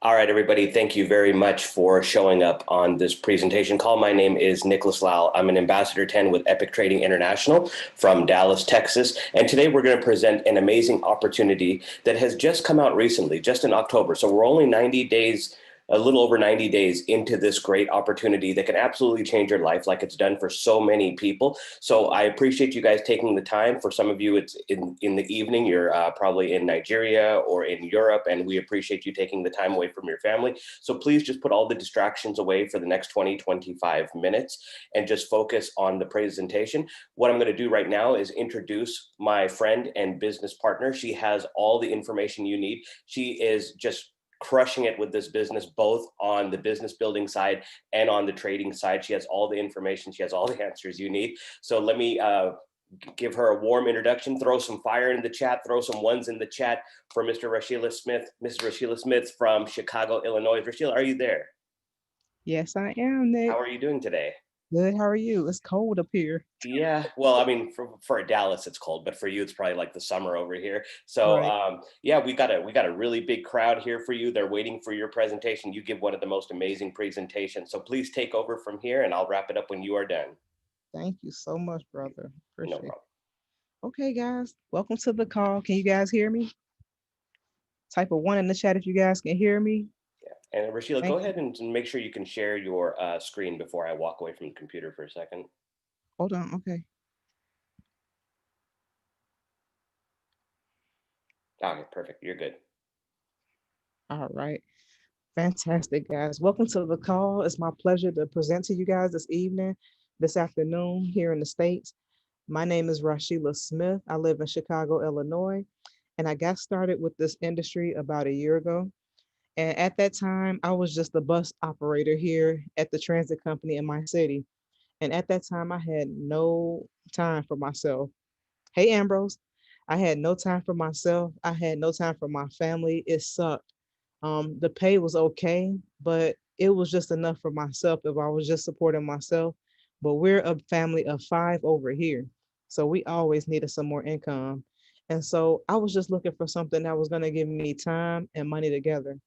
All right, everybody, thank you very much for showing up on this presentation call. My name is Nicholas Lau. I'm an Ambassador 10 with Epic Trading International from Dallas, Texas. And today we're going to present an amazing opportunity that has just come out recently, just in October. So we're only 90 days, a little over 90 days into this great opportunity that can absolutely change your life like it's done for so many people. So I appreciate you guys taking the time. For some of you, it's in the evening. You're probably in Nigeria or in Europe, and we appreciate you taking the time away from your family. So please just put all the distractions away for the next 20, 25 minutes and just focus on the presentation. What I'm going to do right now is introduce my friend and business partner. She has all the information you need. She is just crushing it with this business, both on the business building side and on the trading side. She has all the information. She has all the answers you need. So let me give her a warm introduction, throw some fire in the chat, throw some ones in the chat for Mr. Rashila Smith, Mrs. Rashila Smith from Chicago, Illinois. Rashila, are you there? Yes, I am, How Nick. are you doing today? Good. How are you? It's cold up here. Yeah, well, I mean, for Dallas it's cold, but for you it's probably like the summer over here. So Right. yeah, we got a really big crowd here for you. They're waiting for your presentation. You give one of the most amazing presentations. So please take over from here, and I'll wrap it up when you are done. Thank you so much, brother. No Appreciate problem. it. Okay, guys. Welcome to the call. Can you guys hear me? Type a one in the chat if you guys can hear me. Yeah, and Rashila, go Thank you. ahead and make sure you can share your screen before I walk away from the computer for a second. Hold on. Okay. Okay, perfect. You're good. All right. Fantastic, guys. Welcome to the call. It's my pleasure to present to you guys this evening, this afternoon here in the States. My name is Rashila Smith. I live in Chicago, Illinois, and I got started with this industry about a year ago. And at that time, I was just a bus operator here at the transit company in my city. And at that time, I had no time for myself. Hey, Ambrose, I had no time for myself. I had no time for my family. It sucked. The pay was okay, but it was just enough for myself if I was just supporting myself. But we're a family of five over here. So we always needed some more income. And so I was just looking for something that was going to give me time and money together.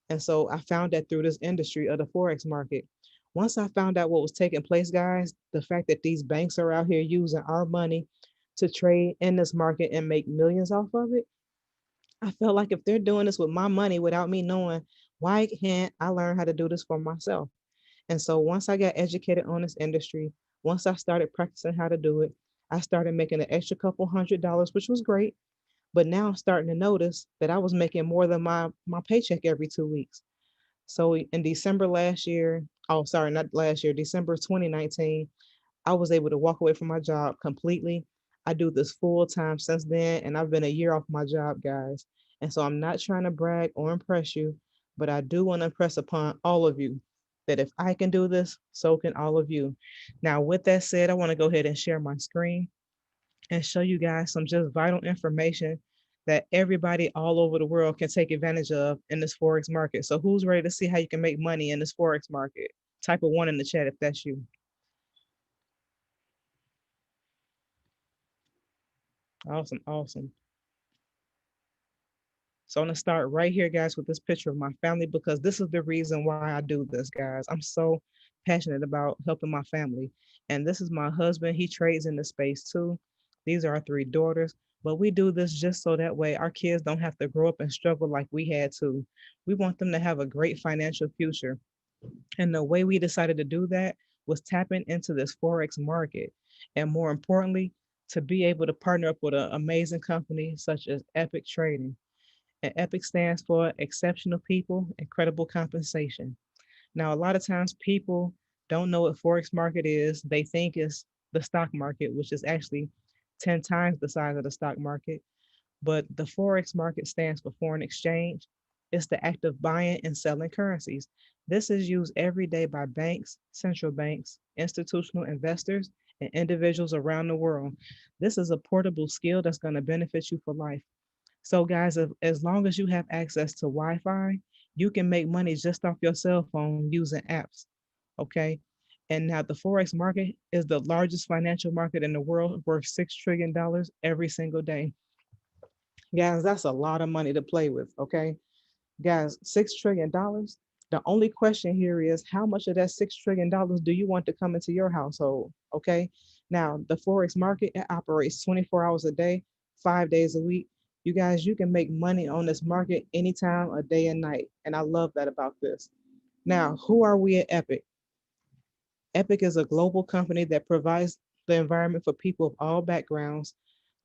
And so I found that through this industry of the Forex market. Once I found out what was taking place, guys, the fact that these banks are out here using our money to trade in this market and make millions off of it, I felt like if they're doing this with my money without me knowing, why can't I learn how to do this for myself? And so once I got educated on this industry, once I started practicing how to do it, I started making an extra couple $100, which was great. But now I'm starting to notice that I was making more than my paycheck every 2 weeks. So in December last year, oh, sorry, not last year, December 2019, I was able to walk away from my job completely. I do this full time since then, and I've been a year off my job, guys. And so I'm not trying to brag or impress you, but I do want to impress upon all of you that if I can do this, so can all of you. Now, with that said, I want to go ahead and share my screen and show you guys some just vital information that everybody all over the world can take advantage of in this Forex market. So who's ready to see how you can make money in this Forex market? Type a one in the chat if that's you. Awesome, awesome. So I'm gonna start right here, guys, with this picture of my family because this is the reason why I do this, guys. I'm so passionate about helping my family. And this is my husband. He trades in the space too. These are our three daughters. But we do this just so that way our kids don't have to grow up and struggle like we had to. We want them to have a great financial future. And the way we decided to do that was tapping into this Forex market. And more importantly, to be able to partner up with an amazing company such as Epic Trading. And EPIC stands for Exceptional People, Incredible Compensation. Now, a lot of times people don't know what Forex market is. They think it's the stock market, which is actually 10 times the size of the stock market. But the Forex market stands for foreign exchange. It's the act of buying and selling currencies. This is used every day by banks, central banks, institutional investors, and individuals around the world. This is a portable skill that's going to benefit you for life. So, guys, as long as you have access to Wi Fi, you can make money just off your cell phone using apps. Okay. And now the Forex market is the largest financial market in the world, worth $6 trillion every single day. Guys, that's a lot of money to play with. Okay. Guys, $6 trillion. The only question here is how much of that $6 trillion do you want to come into your household? Okay. Now, the Forex market, it operates 24 hours a day, 5 days a week. You guys, you can make money on this market anytime, a day and night. And I love that about this. Now, who are we at Epic? Epic is a global company that provides the environment for people of all backgrounds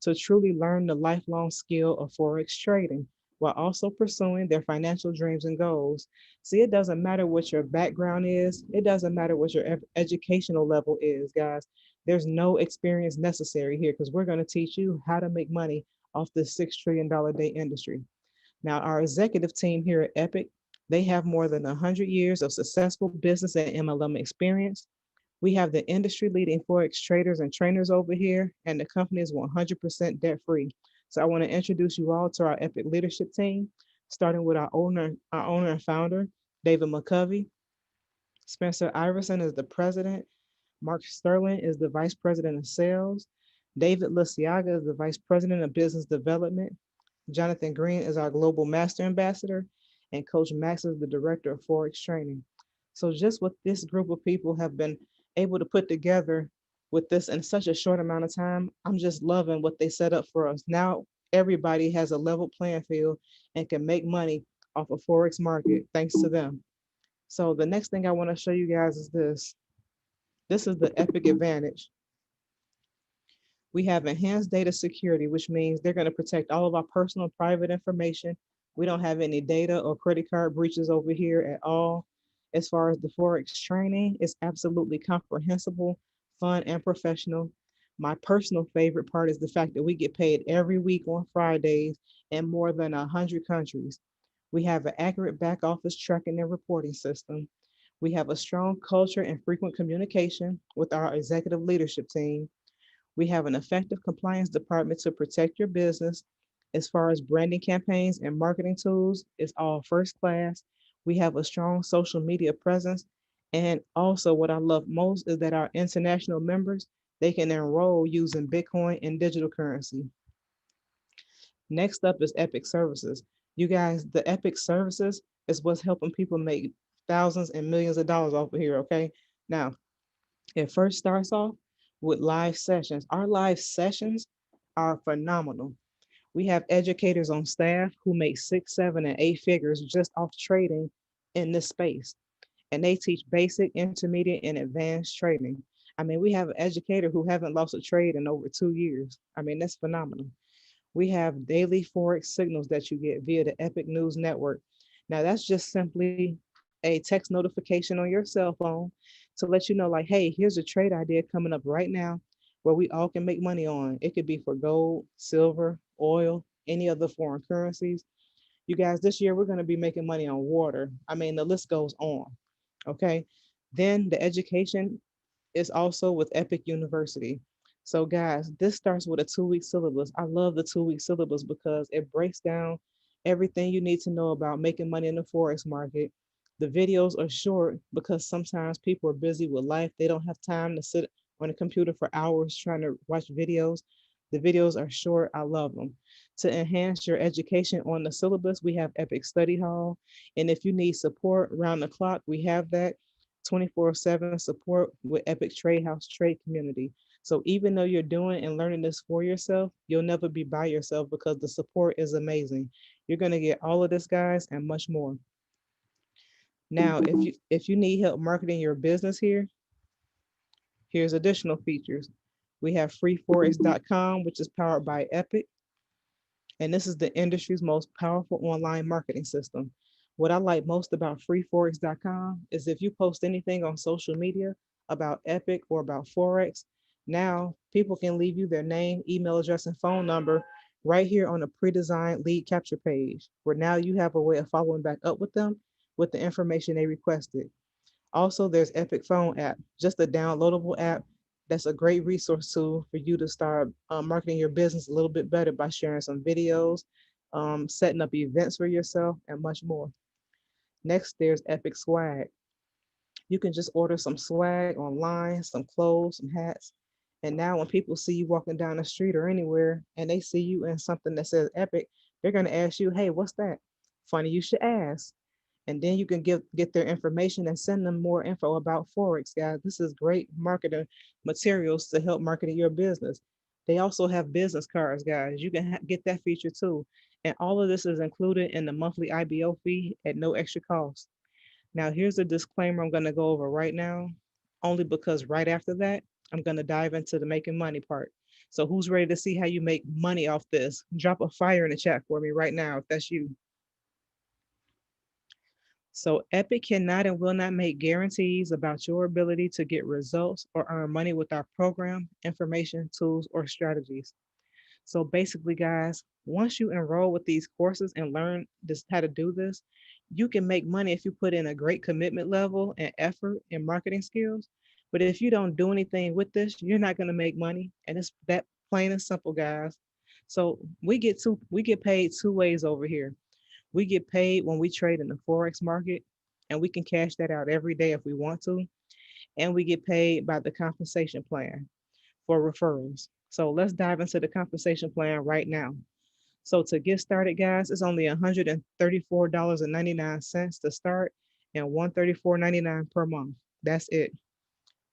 to truly learn the lifelong skill of Forex trading while also pursuing their financial dreams and goals. See, it doesn't matter what your background is, it doesn't matter what your educational level is, guys. There's no experience necessary here because we're going to teach you how to make money off this $6 trillion day industry. Now, our executive team here at Epic, they have more than 100 years of successful business and MLM experience. We have the industry leading Forex traders and trainers over here, and the company is 100% debt free. So I want to introduce you all to our Epic leadership team, starting with our owner and founder, David McCovey. Spencer Iverson is the president. Mark Sterling is the vice president of sales. David Luciaga is the vice president of business development. Jonathan Green is our global master ambassador, and Coach Max is the director of Forex training. So, just what this group of people have been able to put together with this in such a short amount of time, I'm just loving what they set up for us. Now, everybody has a level playing field and can make money off a Forex market thanks to them. So, the next thing I want to show you guys is this. This is the Epic Advantage. We have enhanced data security, which means they're going to protect all of our personal private information. We don't have any data or credit card breaches over here at all. As far as the Forex training, it's absolutely comprehensible, fun, and professional. My personal favorite part is the fact that we get paid every week on Fridays in more than 100 countries. We have an accurate back office tracking and reporting system. We have a strong culture and frequent communication with our executive leadership team. We have an effective compliance department to protect your business. As far as branding campaigns and marketing tools, it's all first class. We have a strong social media presence. And also, what I love most is that our international members, they can enroll using Bitcoin and digital currency. Next up is Epic Services. You guys, the Epic Services is what's helping people make thousands and millions of dollars off of here, okay? Now, it first starts off with live sessions. Our live sessions are phenomenal. We have educators on staff who make 6, 7, and 8 figures just off trading in this space. And they teach basic, intermediate, and advanced trading. I mean, we have an educator who haven't lost a trade in over 2 years. I mean, that's phenomenal. We have daily Forex signals that you get via the Epic News Network. Now, that's just simply a text notification on your cell phone to let you know, like, hey, here's a trade idea coming up right now where we all can make money on. It could be for gold, silver, oil, any other foreign currencies. You guys, this year we're going to be making money on water. I mean, the list goes on. Okay. Then the education is also with Epic University. So, guys, this starts with a 2 week syllabus. I love the 2 week syllabus because it breaks down everything you need to know about making money in the Forex market. The videos are short because sometimes people are busy with life. They don't have time to sit on a computer for hours trying to watch videos. The videos are short. I love them. To enhance your education on the syllabus, we have Epic Study Hall. And if you need support round the clock, we have that 24/7 support with Epic Trade House Trade Community. So even though you're doing and learning this for yourself, you'll never be by yourself because the support is amazing. You're going to get all of this, guys, and much more. Now, if you need help marketing your business here, here's additional features. We have freeforex.com, which is powered by Epic. And this is the industry's most powerful online marketing system. What I like most about freeforex.com is if you post anything on social media about Epic or about Forex, now people can leave you their name, email address, and phone number right here on a pre-designed lead capture page, where now you have a way of following back up with them with the information they requested. Also, there's Epic Phone app, just a downloadable app that's a great resource tool for you to start marketing your business a little bit better by sharing some videos, setting up events for yourself, and much more. Next, there's Epic Swag. You can just order some swag online, some clothes, some hats. And now when people see you walking down the street or anywhere and they see you in something that says Epic, they're going to ask you, hey, what's that? Funny you should ask. And then you can get their information and send them more info about Forex, guys. This is great marketing materials to help market your business. They also have business cards, guys. You can get that feature too. And all of this is included in the monthly IBO fee at no extra cost. Now, here's a disclaimer I'm going to go over right now, only because right after that, I'm going to dive into the making money part. So, who's ready to see how you make money off this? Drop a fire in the chat for me right now if that's you. So Epic cannot and will not make guarantees about your ability to get results or earn money with our program, information, tools, or strategies. So basically, guys, once you enroll with these courses and learn this how to do this, you can make money if you put in a great commitment level and effort and marketing skills. But if you don't do anything with this, you're not going to make money. And it's that plain and simple, guys. So we get paid two ways over here. We get paid when we trade in the Forex market, and we can cash that out every day if we want to. And we get paid by the compensation plan for referrals. So let's dive into the compensation plan right now. So to get started, guys, it's only $134.99 to start and $134.99 per month. That's it.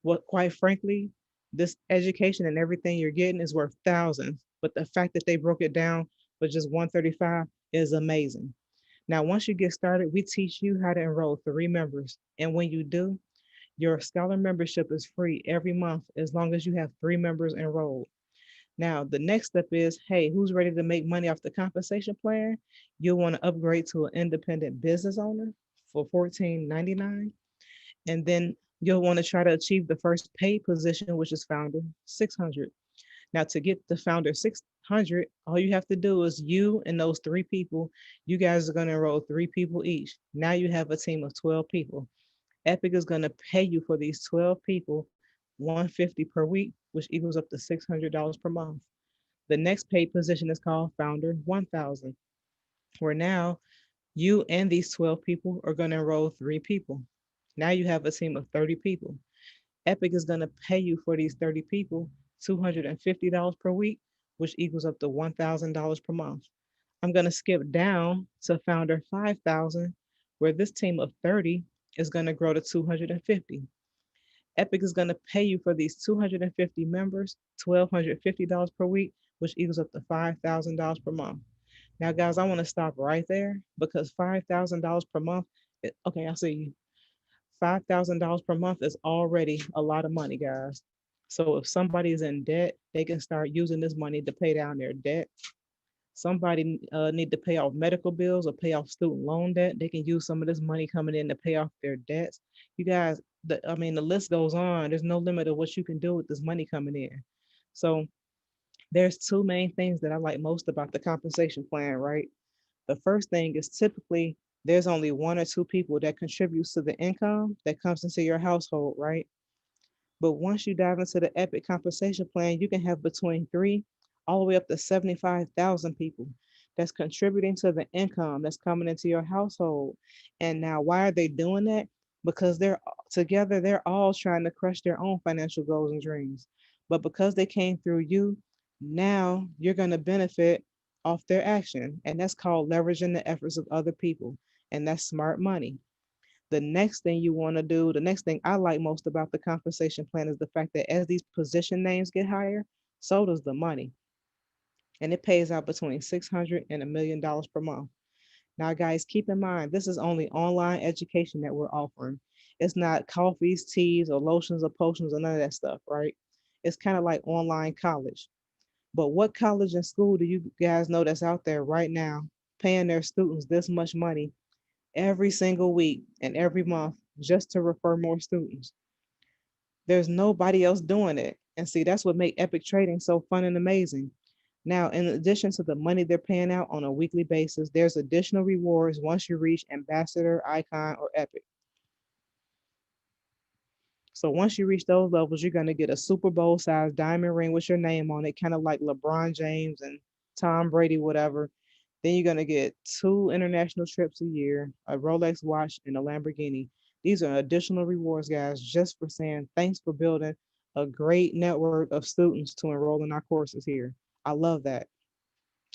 What, quite frankly, this education and everything you're getting is worth thousands. But the fact that they broke it down for just 135 is amazing. Now, once you get started, we teach you how to enroll 3 members. And when you do, your scholar membership is free every month as long as you have 3 members enrolled. Now, the next step is, hey, who's ready to make money off the compensation plan? You'll want to upgrade to an independent business owner for $14.99. And then you'll want to try to achieve the first paid position, which is founder 600. Now, to get the founder 600, all you have to do is you and those 3 people, you guys are going to enroll 3 people each. Now you have a team of 12 people. Epic is going to pay you for these 12 people 150 per week, which equals up to $600 per month. The next paid position is called Founder 1000, where now you and these 12 people are going to enroll 3 people. Now you have a team of 30 people. Epic is going to pay you for these 30 people $250 per week, which equals up to $1,000 per month. I'm going to skip down to Founder 5000, where this team of 30 is going to grow to 250. Epic is going to pay you for these 250 members $1,250 per week, which equals up to $5,000 per month. Now, guys, I want to stop right there because $5,000 per month, okay, I see you. $5,000 per month is already a lot of money, guys. So if somebody is in debt, they can start using this money to pay down their debt. Somebody need to pay off medical bills or pay off student loan debt. They can use some of this money coming in to pay off their debts. You guys, I mean, the list goes on. There's no limit of what you can do with this money coming in. So there's two main things that I like most about the compensation plan, right? The first thing is typically there's only 1 or 2 people that contributes to the income that comes into your household, right? But once you dive into the Epic compensation plan, you can have between 3 all the way up to 75,000 people that's contributing to the income that's coming into your household. And now, why are they doing that? Because they're together, they're all trying to crush their own financial goals and dreams. But because they came through you, now you're going to benefit off their action. And that's called leveraging the efforts of other people. And that's smart money. The next thing you want to do, the next thing I like most about the compensation plan is the fact that as these position names get higher, so does the money. And it pays out between 600 and $1 million per month. Now, guys, keep in mind, this is only online education that we're offering. It's not coffees, teas, or lotions or potions or none of that stuff, right? It's kind of like online college. But what college and school do you guys know that's out there right now paying their students this much money every single week and every month just to refer more students? There's nobody else doing it. And see, that's what make Epic Trading so fun and amazing. Now, in addition to the money they're paying out on a weekly basis, there's additional rewards once you reach ambassador, icon, or epic. So once you reach those levels, you're going to get a Super Bowl sized diamond ring with your name on it, kind of like LeBron James and Tom Brady, whatever. Then you're going to get 2 international trips a year, a Rolex watch, and a Lamborghini. These are additional rewards, guys, just for saying thanks for building a great network of students to enroll in our courses here. I love that.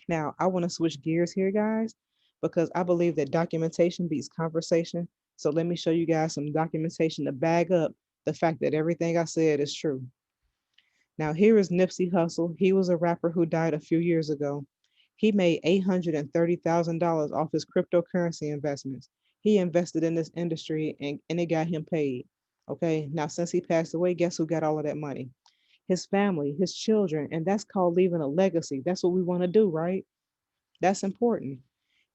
Now, I want to switch gears here, guys, because I believe that documentation beats conversation. So let me show you guys some documentation to bag up the fact that everything I said is true. Now, here is Nipsey Hussle. He was a rapper who died a few years ago. He made $830,000 off his cryptocurrency investments. He invested in this industry and it got him paid. Okay, now since he passed away, guess who got all of that money? His family, his children, and that's called leaving a legacy. That's what we want to do, right? That's important.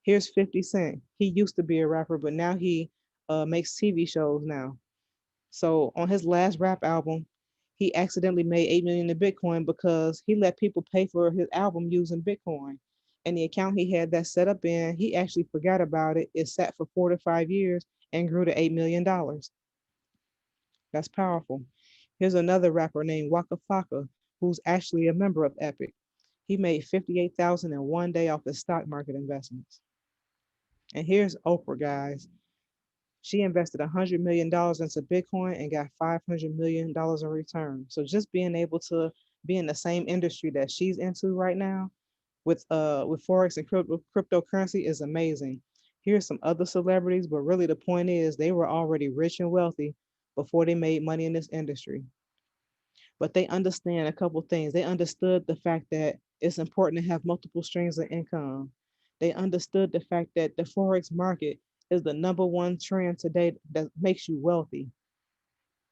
Here's 50 Cent. He used to be a rapper, but now he makes TV shows now. So on his last rap album, he accidentally made 8 million in Bitcoin because he let people pay for his album using Bitcoin. And the account he had that set up in, he actually forgot about it. It sat for 4 to 5 years and grew to $8 million. That's powerful. Here's another rapper named Waka Flocka, who's actually a member of Epic. He made 58,000 in one day off his stock market investments. And here's Oprah, guys. She invested $100 million into Bitcoin and got $500 million in return. So just being able to be in the same industry that she's into right now with Forex and cryptocurrency is amazing. Here's some other celebrities, but really the point is they were already rich and wealthy before they made money in this industry. But they understand a couple things. They understood the fact that it's important to have multiple streams of income. They understood the fact that the Forex market is the number one trend today that makes you wealthy.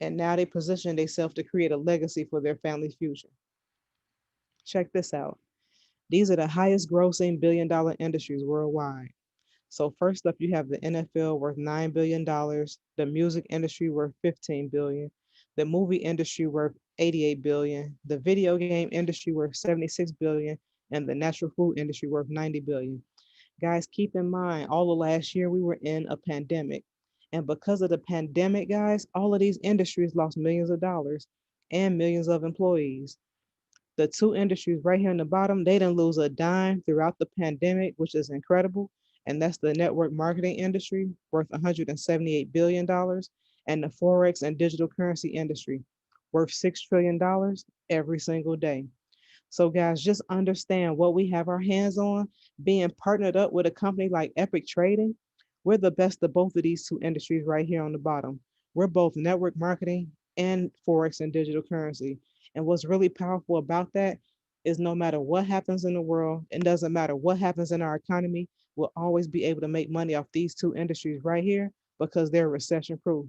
And now they position themselves to create a legacy for their family's future. Check this out. These are the highest grossing $1 billion industries worldwide. So first up, you have the NFL worth $9 billion, the music industry worth 15 billion, the movie industry worth 88 billion, the video game industry worth 76 billion, and the natural food industry worth 90 billion. Guys, keep in mind, all of last year we were in a pandemic. And because of the pandemic, guys, all of these industries lost millions of dollars and millions of employees. The two industries right here in the bottom, they didn't lose a dime throughout the pandemic, which is incredible. And that's the network marketing industry, worth $178 billion, and the Forex and digital currency industry, worth $6 trillion every single day. So, guys, just understand what we have our hands on. Being partnered up with a company like Epic Trading, we're the best of both of these two industries right here on the bottom. We're both network marketing and Forex and digital currency. And what's really powerful about that is no matter what happens in the world, it doesn't matter what happens in our economy, we'll always be able to make money off these two industries right here because they're recession proof.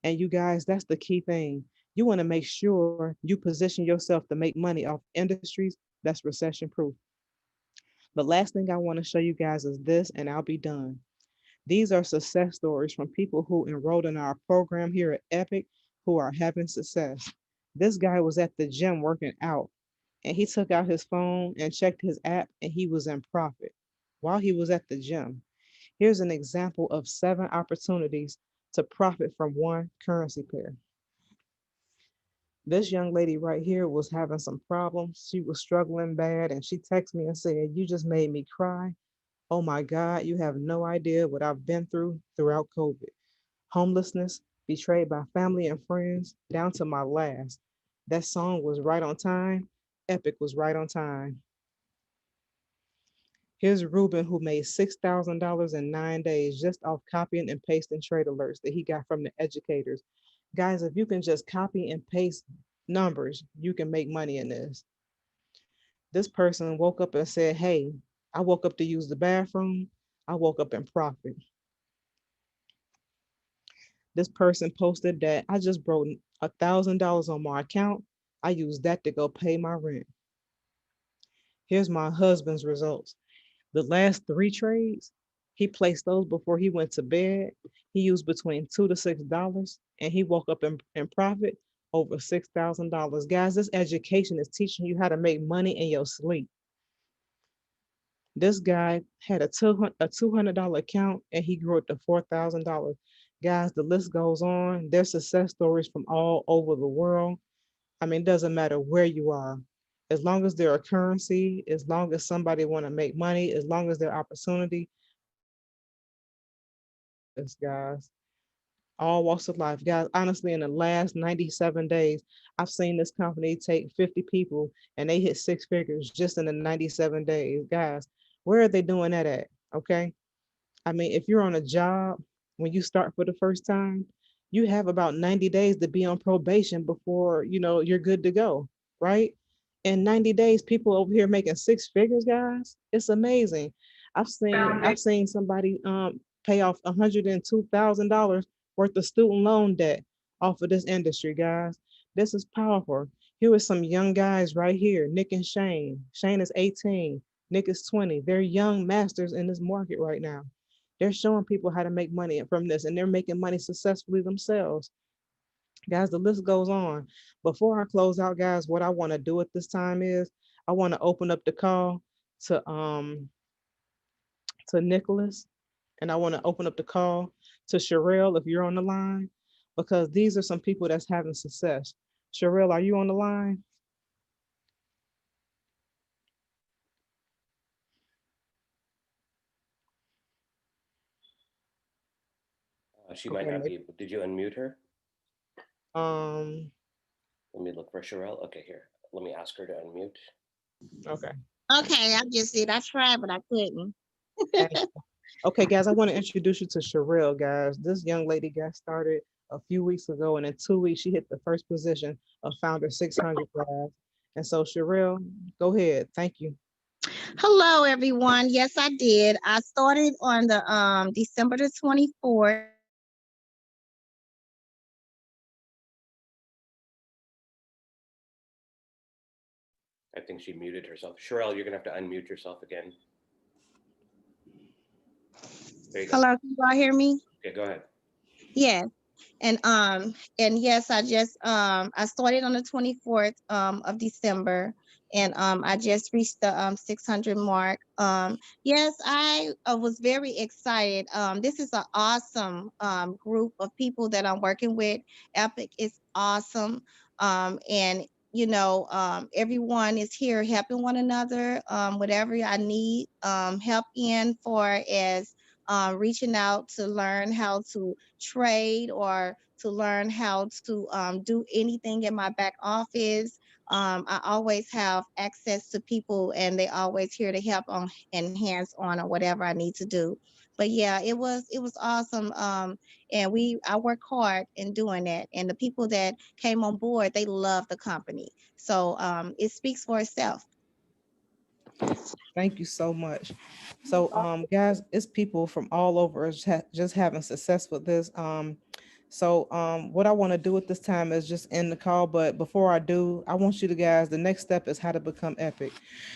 And you guys, that's the key thing. You want to make sure you position yourself to make money off industries that's recession proof. The last thing I want to show you guys is this, and I'll be done. These are success stories from people who enrolled in our program here at Epic who are having success. This guy was at the gym working out, and he took out his phone and checked his app, and he was in profit while he was at the gym. Here's an example of 7 opportunities to profit from one currency pair. This young lady right here was having some problems. She was struggling bad, and she texted me and said, "You just made me cry. Oh my God, you have no idea what I've been through throughout COVID. Homelessness, betrayed by family and friends, down to my last." That song was right on time. Epic was right on time. Here's Ruben, who made $6,000 in 9 days just off copying and pasting trade alerts that he got from the educators. Guys, if you can just copy and paste numbers, you can make money in this. This person woke up and said, "Hey, I woke up to use the bathroom. I woke up in profit." This person posted that I just broke $1,000 on my account. I used that to go pay my rent. Here's my husband's results. The last 3 trades, he placed those before he went to bed. He used between $2 to $6 and he woke up in profit over $6,000. Guys, this education is teaching you how to make money in your sleep. This guy had a $200 account and he grew it to $4,000. Guys, the list goes on. There's success stories from all over the world. I mean, it doesn't matter where you are. As long as there are currency, as long as somebody want to make money, as long as there are opportunity, this guys, all walks of life. Guys, honestly, in the last 97 days, I've seen this company take 50 people and they hit 6 figures just in the 97 days. Guys, where are they doing that at? Okay. I mean, if you're on a job, when you start for the first time, you have about 90 days to be on probation before, you're good to go, right? In 90 days, people over here making six figures, guys. It's amazing. I've seen somebody pay off $102,000 worth of student loan debt off of this industry, guys. This is powerful. Here are some young guys right here, Nick and Shane. Shane is 18, Nick is 20. They're young masters in this market right now. They're showing people how to make money from this, and they're making money successfully themselves. Guys, the list goes on. Before I close out, guys, what I want to do at this time is I want to open up the call to Nicholas, and I want to open up the call to Sherelle if you're on the line, because these are some people that's having success. Sherelle, are you on the line? She might Okay, not be maybe. able. Did you unmute her? Um, Let me look for Sherelle. Okay, here. Let me ask her to unmute. okay. Okay, I just did. I tried, but I couldn't. Thank you. Okay, guys, I want to introduce you to Sherelle, guys. This young lady got started a few weeks ago, and in 2 weeks, she hit the first position of Founder 600 class. And so, Sherelle, go ahead. Thank you. Hello, everyone. Yes, I did. I started on the December the 24th. I think she muted herself. Sherelle, you're gonna have to unmute yourself again. There you go. Hello, can you all hear me? Okay, go ahead. Yes. And yes, I started on the 24th of December, and I just reached the 600 mark. Yes, I was very excited. This is an awesome group of people that I'm working with. Epic is awesome. And everyone is here helping one another. Whatever I need help in for as reaching out to learn how to trade or to learn how to do anything in my back office. I always have access to people, and they always here to help on and hands on or whatever I need to do. But yeah, it was awesome. And I work hard in doing that. And the people that came on board, they love the company. So it speaks for itself. Thank you so much. So, guys, it's people from all over just having success with this. What I want to do at this time is just end the call. But before I do, I want you to guys, the next step is how to become epic.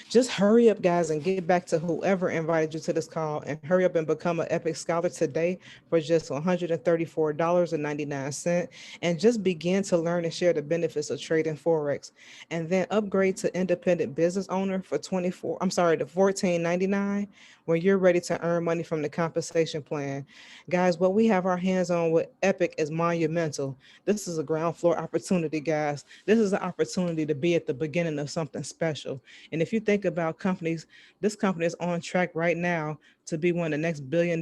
Just hurry up, guys, and get back to whoever invited you to this call, and hurry up and become an epic scholar today for just $134.99, and just begin to learn and share the benefits of trading Forex. And then upgrade to independent business owner for 24, I'm sorry, the 14.99 when you're ready to earn money from the compensation plan. Guys, what we have our hands on with Epic is monumental. This is a ground floor opportunity, guys. This is an opportunity to be at the beginning of something special. And if you think about companies, this company is on track right now to be one of the next $1 billion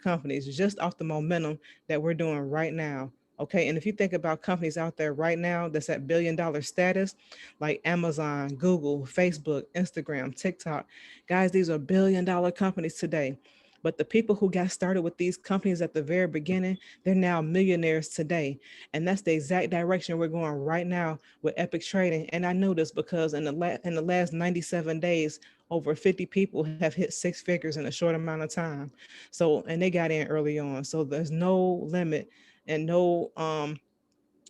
companies just off the momentum that we're doing right now. Okay. And if you think about companies out there right now that's at $1 billion status, like Amazon, Google, Facebook, Instagram, TikTok, guys, these are $1 billion companies today. But the people who got started with these companies at the very beginning, they're now millionaires today. And that's the exact direction we're going right now with Epic Trading. And I know this because in the last 97 days, over 50 people have hit six figures in a short amount of time. So, and they got in early on. So there's no limit and no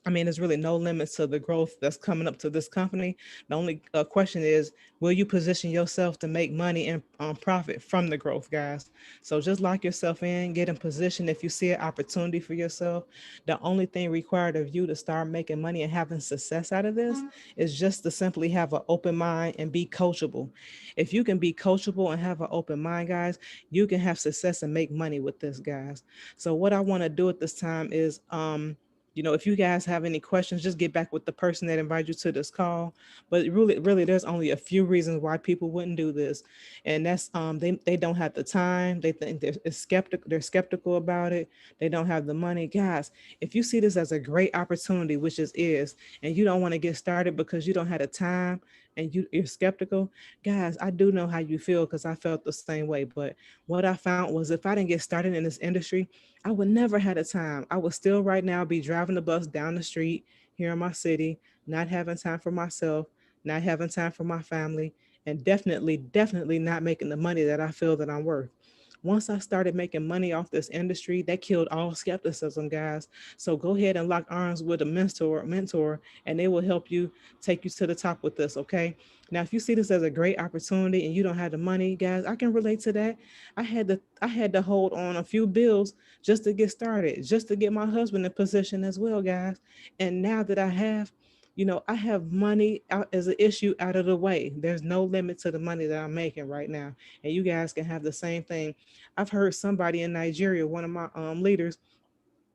there's really no limits to the growth that's coming up to this company. The only question is, will you position yourself to make money and profit from the growth, guys? So just lock yourself in, get in position. If you see an opportunity for yourself, the only thing required of you to start making money and having success out of this is just to simply have an open mind and be coachable. If you can be coachable and have an open mind, guys, you can have success and make money with this, guys. So what I want to do at this time is if you guys have any questions, just get back with the person that invited you to this call. But really, there's only a few reasons why people wouldn't do this, and that's they don't have the time. They think they're skeptical about it. They don't have the money, guys. If you see this as a great opportunity, which is, and you don't want to get started because you don't have the time, and you're skeptical, guys, I do know how you feel because I felt the same way. But what I found was if I didn't get started in this industry, I would never had a time. I would still right now be driving the bus down the street here in my city, not having time for myself, not having time for my family, and definitely not making the money that I feel that I'm worth. Once I started making money off this industry, that killed all skepticism, guys. So go ahead and lock arms with a mentor, and they will help you take you to the top with this, okay? Now, if you see this as a great opportunity and you don't have the money, guys, I can relate to that. I had to hold on a few bills just to get started, just to get my husband in position as well, guys. And now that I have money out as an issue out of the way. There's no limit to the money that I'm making right now. And you guys can have the same thing. I've heard somebody in Nigeria, one of my leaders,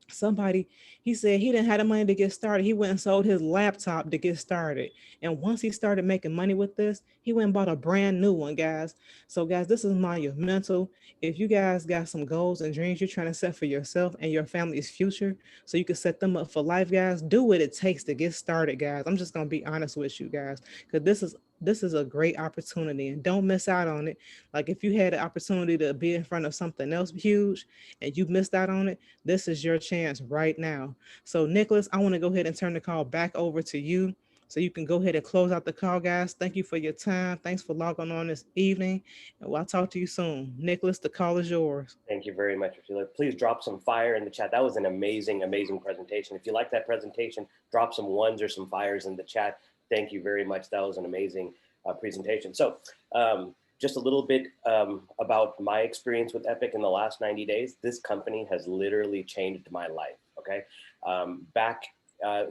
somebody, he said he didn't have the money to get started. He went and sold his laptop to get started, and once he started making money with this, he went and bought a brand new one, guys. So guys, this is monumental. If you guys got some goals and dreams you're trying to set for yourself and your family's future so you can set them up for life, guys, do what it takes to get started, guys. I'm just gonna be honest with you guys, because this is a great opportunity and don't miss out on it. Like if you had the opportunity to be in front of something else huge and you missed out on it, this is your chance right now. So, Nicholas, I want to go ahead and turn the call back over to you so you can go ahead and close out the call, guys. Thank you for your time. Thanks for logging on this evening. And I'll talk to you soon. Nicholas, the call is yours. Thank you very much, Rashila. Please drop some fire in the chat. That was an amazing, amazing presentation. If you like that presentation, drop some ones or some fires in the chat. Thank you very much. That was an amazing presentation. So just a little bit about my experience with Epic in the last 90 days. This company has literally changed my life, okay? Back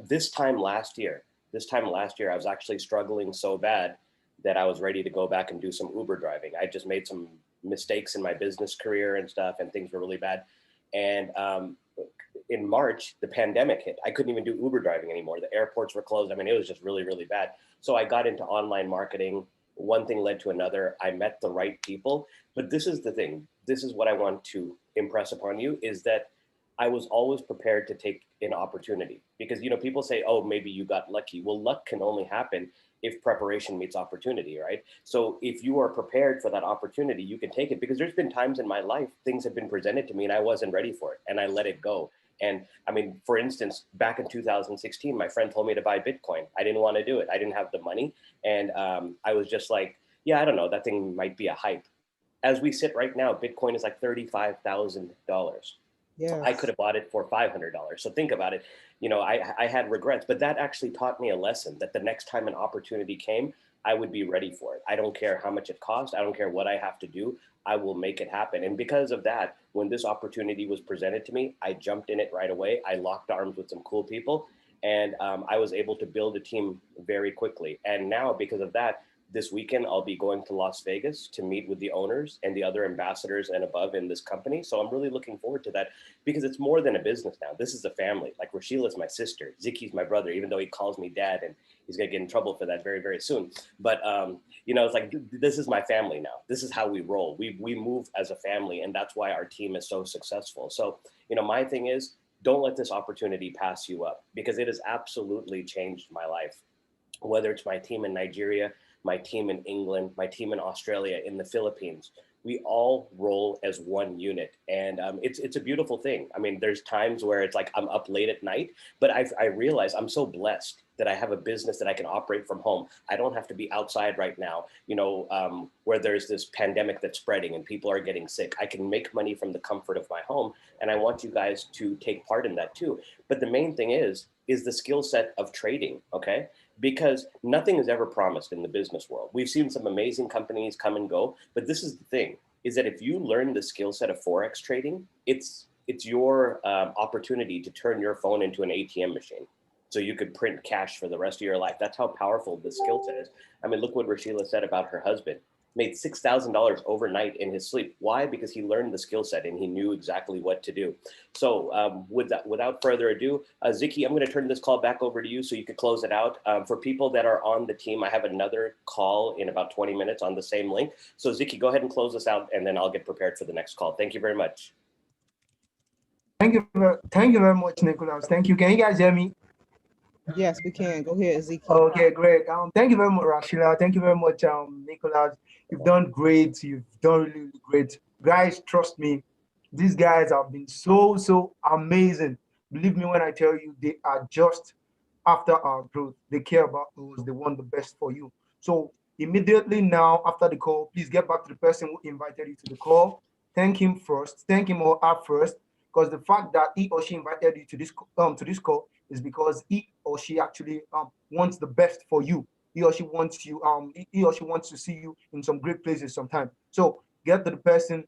this time last year, I was actually struggling so bad that I was ready to go back and do some Uber driving. I just made some mistakes in my business career and stuff, and things were really bad. And in March, the pandemic hit. I couldn't even do Uber driving anymore. The airports were closed. I mean, it was just really, really bad. So I got into online marketing. One thing led to another. I met the right people. But this is the thing. This is what I want to impress upon you, is that I was always prepared to take an opportunity, because, people say, oh, maybe you got lucky. Well, luck can only happen if preparation meets opportunity, right? So if you are prepared for that opportunity, you can take it, because there's been times in my life, things have been presented to me and I wasn't ready for it and I let it go. And I mean, for instance, back in 2016, my friend told me to buy Bitcoin. I didn't want to do it. I didn't have the money. And I was just like, yeah, I don't know, that thing might be a hype. As we sit right now, Bitcoin is like $35,000. I could Yes. have bought it for $500. So think about it. I had regrets, but that actually taught me a lesson, that the next time an opportunity came, I would be ready for it. I don't care how much it costs. I don't care what I have to do. I will make it happen. And because of that, when this opportunity was presented to me, I jumped in it right away. I locked arms with some cool people, and I was able to build a team very quickly. And now, because of that, this weekend, I'll be going to Las Vegas to meet with the owners and the other ambassadors and above in this company. So I'm really looking forward to that, because it's more than a business now. This is a family. Like Rashila's my sister, Ziki's my brother, even though he calls me dad, and he's gonna get in trouble for that very, very soon. But it's like, this is my family now. This is how we roll. We move as a family, and that's why our team is so successful. So, my thing is, don't let this opportunity pass you up, because it has absolutely changed my life. Whether it's my team in Nigeria, my team in England, my team in Australia, in the Philippines, we all roll as one unit. And it's a beautiful thing. I mean, there's times where it's like I'm up late at night, but I realize I'm so blessed that I have a business that I can operate from home. I don't have to be outside right now, where there's this pandemic that's spreading and people are getting sick. I can make money from the comfort of my home. And I want you guys to take part in that too. But the main thing is the skill set of trading, okay? Because nothing is ever promised in the business world. We've seen some amazing companies come and go, but this is the thing, is that if you learn the skill set of Forex trading, it's your opportunity to turn your phone into an ATM machine. So you could print cash for the rest of your life. That's how powerful the skill set is. I mean, look what Rashila said about her husband. Made $6,000 overnight in his sleep. Why? Because he learned the skill set and he knew exactly what to do. So without further ado, Ziki, I'm going to turn this call back over to you so you could close it out. For people that are on the team, I have another call in about 20 minutes on the same link. So Ziki, go ahead and close this out, and then I'll get prepared for the next call. Thank you very much. Thank you very much, Nicholas. Thank you. Can you guys hear me? Yes, we can. Go ahead, Ezekiel. Okay, great. Thank you very much, Rashila. Thank you very much, Nicholas. You've done great. You've done really, really great. Guys, trust me, these guys have been so amazing. Believe me when I tell you, they are just after our growth. They care about us. They want the best for you. So immediately now, after the call, please get back to the person who invited you to the call. Thank him first. Thank him or her first, because the fact that he or she invited you to this call is because he or she actually wants the best for you. He or she wants you he or she wants to see you in some great places sometime. So get to the person,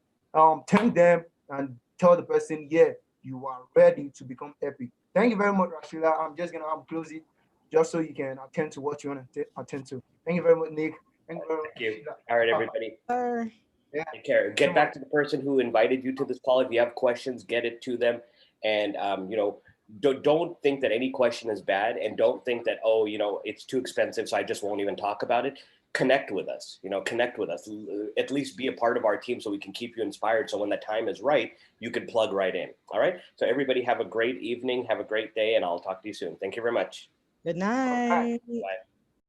thank them, and tell the person, yeah, you are ready to become happy. Thank you very much, Rashila. I'm just gonna close it just so you can attend to what you want to attend to. Thank you very much, Nick. Thank you very much, Thank you. Rashila. All right, everybody. Sir. Yeah. Take care. Get back to the person who invited you to this call. If you have questions, get it to them. And, don't think that any question is bad, and don't think that, oh, it's too expensive, so I just won't even talk about it. Connect with us, connect with us. At least be a part of our team so we can keep you inspired. So when the time is right, you can plug right in. All right. So everybody have a great evening. Have a great day. And I'll talk to you soon. Thank you very much. Good night. Bye.